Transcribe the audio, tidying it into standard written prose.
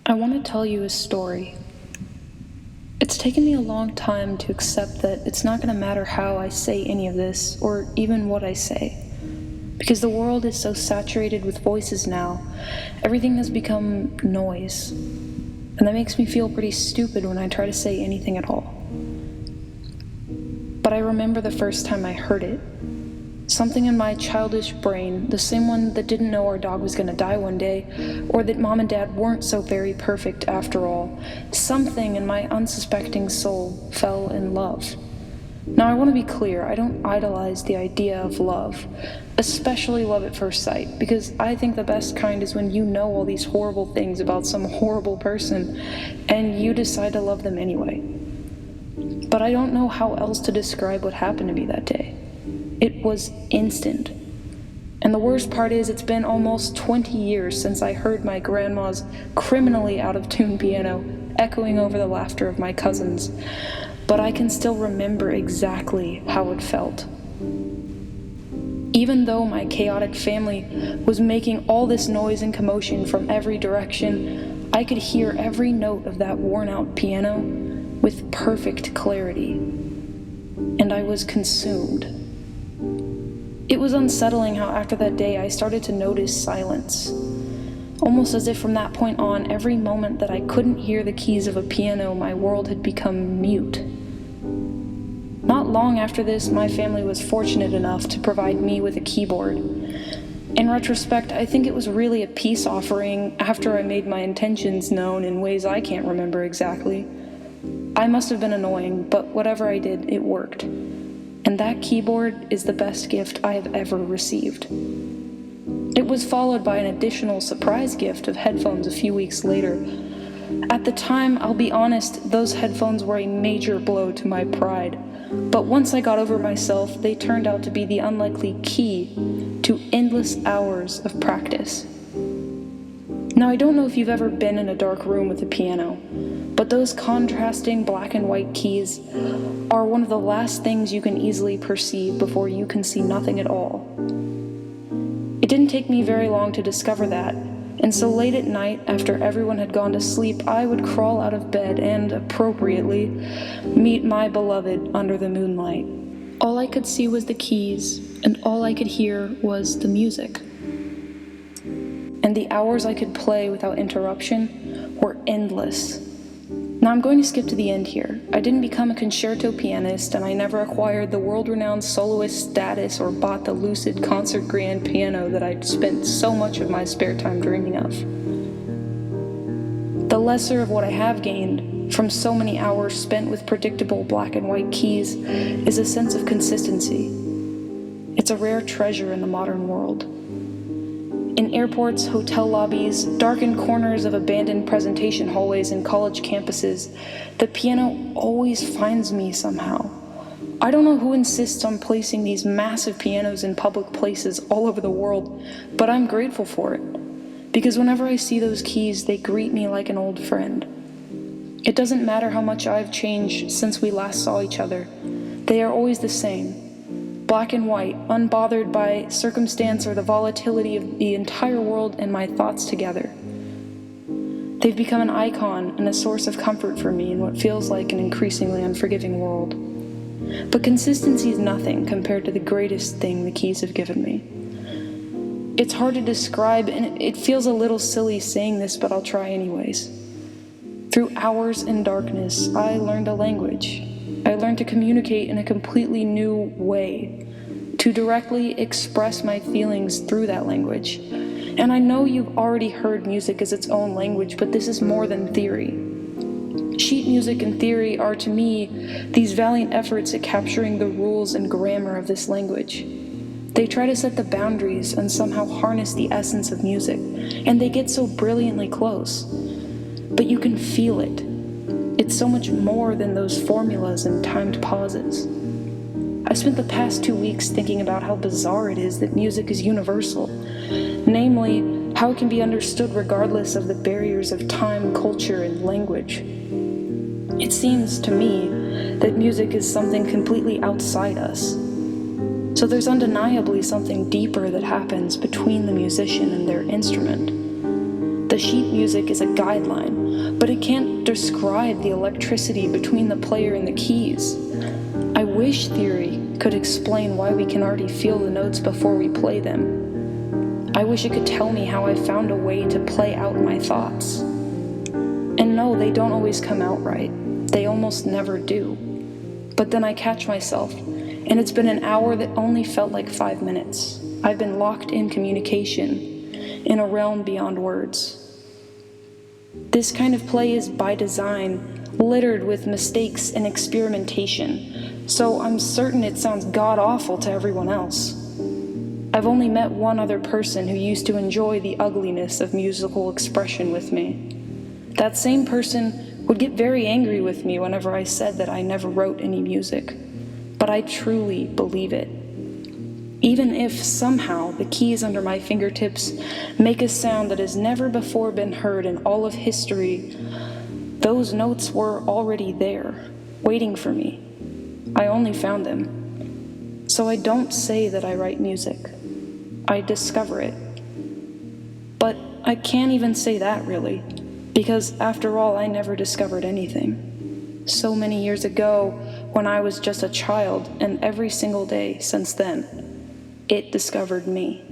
I want to tell you a story. It's taken me a long time to accept that it's not going to matter how I say any of this, or even what I say. Because the world is so saturated with voices now, everything has become noise. And that makes me feel pretty stupid when I try to say anything at all. But I remember the first time I heard it. Something in my childish brain, the same one that didn't know our dog was going to die one day, or that mom and dad weren't so very perfect after all, something in my unsuspecting soul fell in love. Now I want to be clear, I don't idolize the idea of love, especially love at first sight, because I think the best kind is when you know all these horrible things about some horrible person, and you decide to love them anyway. But I don't know how else to describe what happened to me that day. It was instant. And the worst part is it's been almost 20 years since I heard my grandma's criminally out-of-tune piano echoing over the laughter of my cousins, but I can still remember exactly how it felt. Even though my chaotic family was making all this noise and commotion from every direction, I could hear every note of that worn-out piano with perfect clarity, and I was consumed. It was unsettling how after that day I started to notice silence. Almost as if from that point on, every moment that I couldn't hear the keys of a piano, my world had become mute. Not long after this, my family was fortunate enough to provide me with a keyboard. In retrospect, I think it was really a peace offering after I made my intentions known in ways I can't remember exactly. I must have been annoying, but whatever I did, it worked. And that keyboard is the best gift I have ever received. It was followed by an additional surprise gift of headphones a few weeks later. At the time, I'll be honest, those headphones were a major blow to my pride. But once I got over myself, they turned out to be the unlikely key to endless hours of practice. Now, I don't know if you've ever been in a dark room with a piano, but those contrasting black and white keys are one of the last things you can easily perceive before you can see nothing at all. It didn't take me very long to discover that, and so late at night, after everyone had gone to sleep, I would crawl out of bed and, appropriately, meet my beloved under the moonlight. All I could see was the keys, and all I could hear was the music. And the hours I could play without interruption were endless. Now I'm going to skip to the end here. I didn't become a concerto pianist, and I never acquired the world-renowned soloist status or bought the lucid concert grand piano that I'd spent so much of my spare time dreaming of. The lesser of what I have gained from so many hours spent with predictable black and white keys is a sense of consistency. It's a rare treasure in the modern world. In airports, hotel lobbies, darkened corners of abandoned presentation hallways and college campuses, the piano always finds me somehow. I don't know who insists on placing these massive pianos in public places all over the world, but I'm grateful for it. Because whenever I see those keys, they greet me like an old friend. It doesn't matter how much I've changed since we last saw each other. They are always the same. Black and white, unbothered by circumstance or the volatility of the entire world and my thoughts together. They've become an icon and a source of comfort for me in what feels like an increasingly unforgiving world. But consistency is nothing compared to the greatest thing the keys have given me. It's hard to describe, and it feels a little silly saying this, but I'll try anyways. Through hours in darkness, I learned a language. I learned to communicate in a completely new way, to directly express my feelings through that language. And I know you've already heard music as its own language, but this is more than theory. Sheet music and theory are, to me, these valiant efforts at capturing the rules and grammar of this language. They try to set the boundaries and somehow harness the essence of music, and they get so brilliantly close. But you can feel it. It's so much more than those formulas and timed pauses. I spent the past 2 weeks thinking about how bizarre it is that music is universal, namely, how it can be understood regardless of the barriers of time, culture, and language. It seems to me that music is something completely outside us. So there's undeniably something deeper that happens between the musician and their instrument. The sheet music is a guideline, but it can't describe the electricity between the player and the keys. I wish theory could explain why we can already feel the notes before we play them. I wish it could tell me how I found a way to play out my thoughts. And no, they don't always come out right. They almost never do. But then I catch myself, and it's been an hour that only felt like 5 minutes. I've been locked in communication, in a realm beyond words. This kind of play is by design, littered with mistakes and experimentation, so I'm certain it sounds god-awful to everyone else. I've only met one other person who used to enjoy the ugliness of musical expression with me. That same person would get very angry with me whenever I said that I never wrote any music, but I truly believe it. Even if somehow the keys under my fingertips make a sound that has never before been heard in all of history, those notes were already there, waiting for me. I only found them. So I don't say that I write music. I discover it. But I can't even say that, really, because after all, I never discovered anything. So many years ago, when I was just a child, and every single day since then, it discovered me.